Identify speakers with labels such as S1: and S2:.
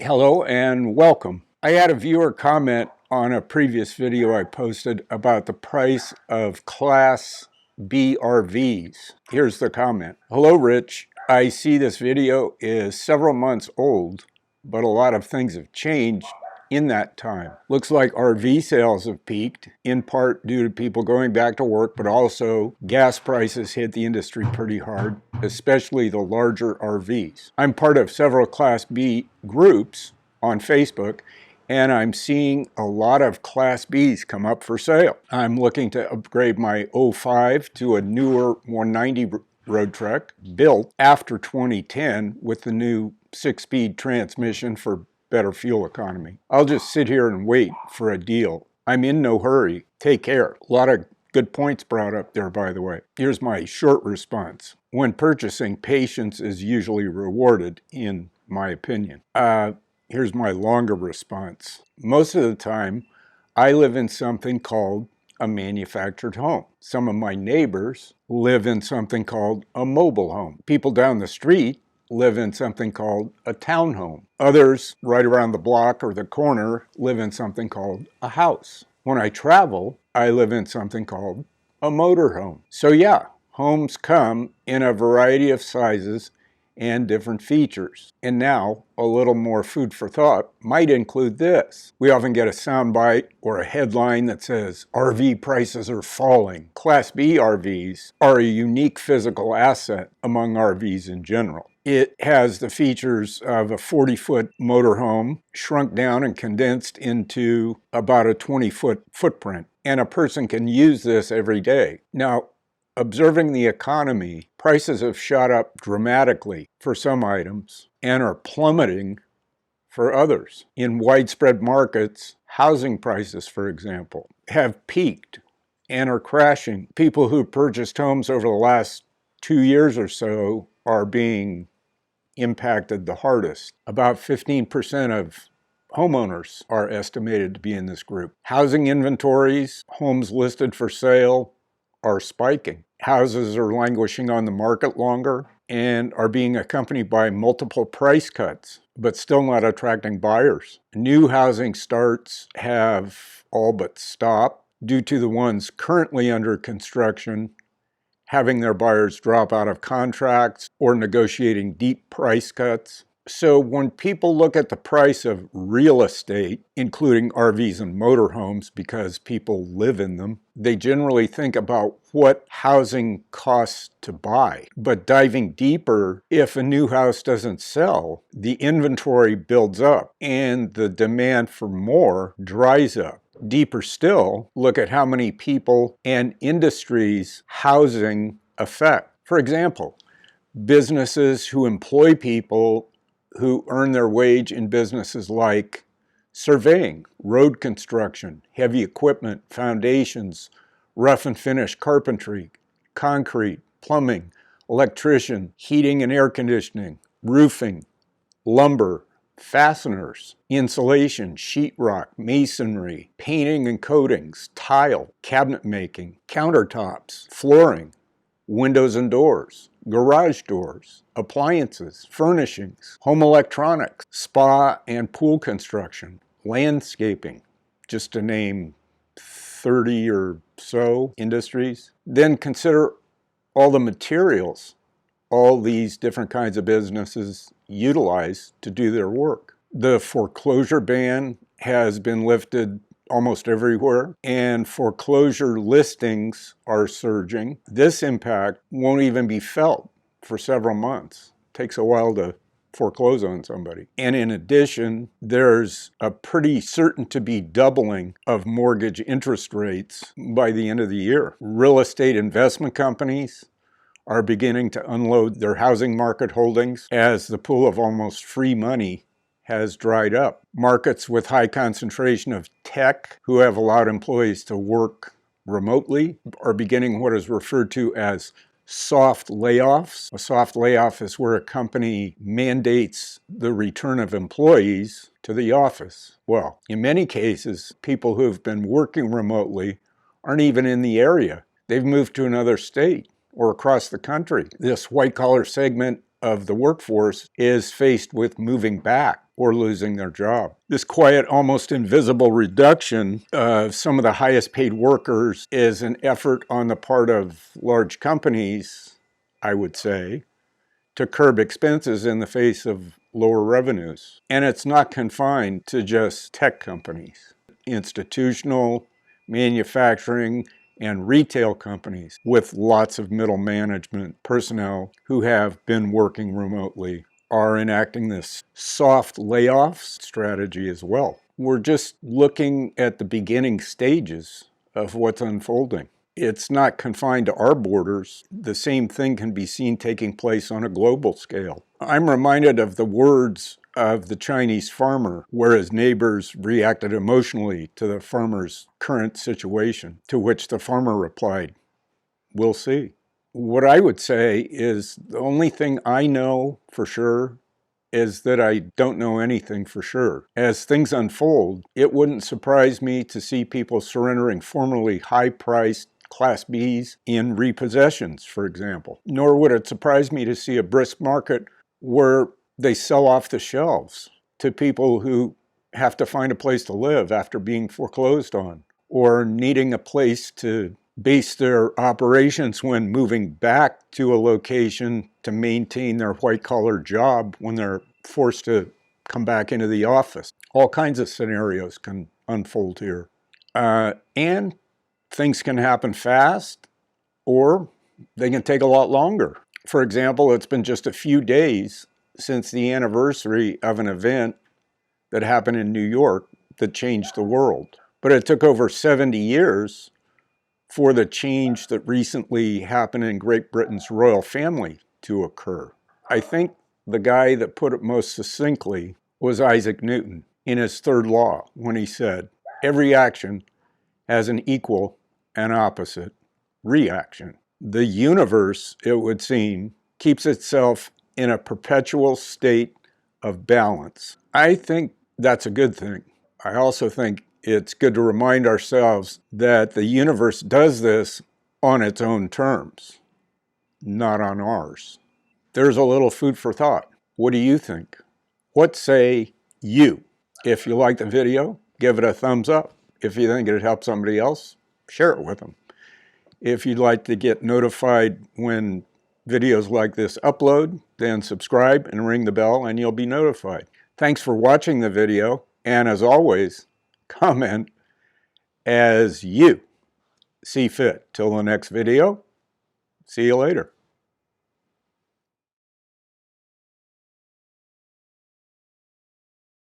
S1: Hello and welcome. I had a viewer comment on a previous video I posted about the price of Class B RVs. Here's the comment. Hello, Rich. I see this video is several months old, but a lot of things have changed in that time. Looks like RV sales have peaked, in part due to people going back to work, but also gas prices hit the industry pretty hard, especially the larger RVs. I'm part of several Class B groups on Facebook, and I'm seeing a lot of Class Bs come up for sale. I'm looking to upgrade my 05 to a newer 190 road truck built after 2010 with the new 6-speed transmission for better fuel economy. I'll just sit here and wait for a deal. I'm in no hurry. Take care. A lot of good points brought up there, by the way. Here's my short response. When purchasing, patience is usually rewarded, in my opinion. Here's my longer response. Most of the time, I live in something called a manufactured home. Some of my neighbors live in something called a mobile home. People down the street live in something called a townhome. Others, right around the block or the corner, live in something called a house. When I travel, I live in something called a motorhome. So yeah, homes come in a variety of sizes and different features. And now, a little more food for thought might include this. We often get a soundbite or a headline that says, RV prices are falling. Class B RVs are a unique physical asset among RVs in general. It has the features of a 40-foot motorhome shrunk down and condensed into about a 20-foot footprint. And a person can use this every day. Now, observing the economy, prices have shot up dramatically for some items and are plummeting for others. In widespread markets, housing prices, for example, have peaked and are crashing. People who purchased homes over the last 2 years or so are being impacted the hardest. About 15% of homeowners are estimated to be in this group. Housing inventories, homes listed for sale, are spiking. Houses are languishing on the market longer and are being accompanied by multiple price cuts, but still not attracting buyers. New housing starts have all but stopped due to the ones currently under construction having their buyers drop out of contracts or negotiating deep price cuts. So when people look at the price of real estate, including RVs and motorhomes because people live in them, they generally think about what housing costs to buy. But diving deeper, if a new house doesn't sell, the inventory builds up and the demand for more dries up. Deeper still, look at how many people and industries housing affect. For example, businesses who employ people who earn their wage in businesses like surveying, road construction, heavy equipment, foundations, rough and finish carpentry, concrete, plumbing, electrician, heating and air conditioning, roofing, lumber, fasteners, insulation, sheetrock, masonry, painting and coatings, tile, cabinet making, countertops, flooring, windows and doors, garage doors, appliances, furnishings, home electronics, spa and pool construction, landscaping, just to name 30 or so industries. Then consider all the materials all these different kinds of businesses utilize to do their work. The foreclosure ban has been lifted almost everywhere, and foreclosure listings are surging. This impact won't even be felt for several months. It takes a while to foreclose on somebody. And in addition, there's a pretty certain to be doubling of mortgage interest rates by the end of the year. Real estate investment companies are beginning to unload their housing market holdings as the pool of almost free money has dried up. Markets with high concentration of tech, who have allowed employees to work remotely, are beginning what is referred to as soft layoffs. A soft layoff is where a company mandates the return of employees to the office. Well, in many cases, people who've been working remotely aren't even in the area. They've moved to another state or across the country. This white-collar segment of the workforce is faced with moving back or losing their job. This quiet, almost invisible reduction of some of the highest paid workers is an effort on the part of large companies, I would say, to curb expenses in the face of lower revenues. And it's not confined to just tech companies. Institutional, manufacturing, and retail companies with lots of middle management personnel who have been working remotely are enacting this soft layoffs strategy as well. We're just looking at the beginning stages of what's unfolding. It's not confined to our borders. The same thing can be seen taking place on a global scale. I'm reminded of the words of the Chinese farmer, where his neighbors reacted emotionally to the farmer's current situation, to which the farmer replied, "We'll see." What I would say is the only thing I know for sure is that I don't know anything for sure. As things unfold, it wouldn't surprise me to see people surrendering formerly high-priced Class Bs in repossessions, for example. Nor would it surprise me to see a brisk market where they sell off the shelves to people who have to find a place to live after being foreclosed on, or needing a place to base their operations when moving back to a location to maintain their white-collar job when they're forced to come back into the office. All kinds of scenarios can unfold here. And things can happen fast, or they can take a lot longer. For example, it's been just a few days since the anniversary of an event that happened in New York that changed the world. But it took over 70 years for the change that recently happened in Great Britain's royal family to occur. I think the guy that put it most succinctly was Isaac Newton in his third law, when he said, "Every action has an equal and opposite reaction." The universe, it would seem, keeps itself in a perpetual state of balance. I think that's a good thing. I also think it's good to remind ourselves that the universe does this on its own terms, not on ours. There's a little food for thought. What do you think? What say you? If you like the video, give it a thumbs up. If you think it helped somebody else, share it with them. If you'd like to get notified when videos like this upload, then subscribe and ring the bell and you'll be notified. Thanks for watching the video, and as always, comment as you see fit. Till the next video, see you later.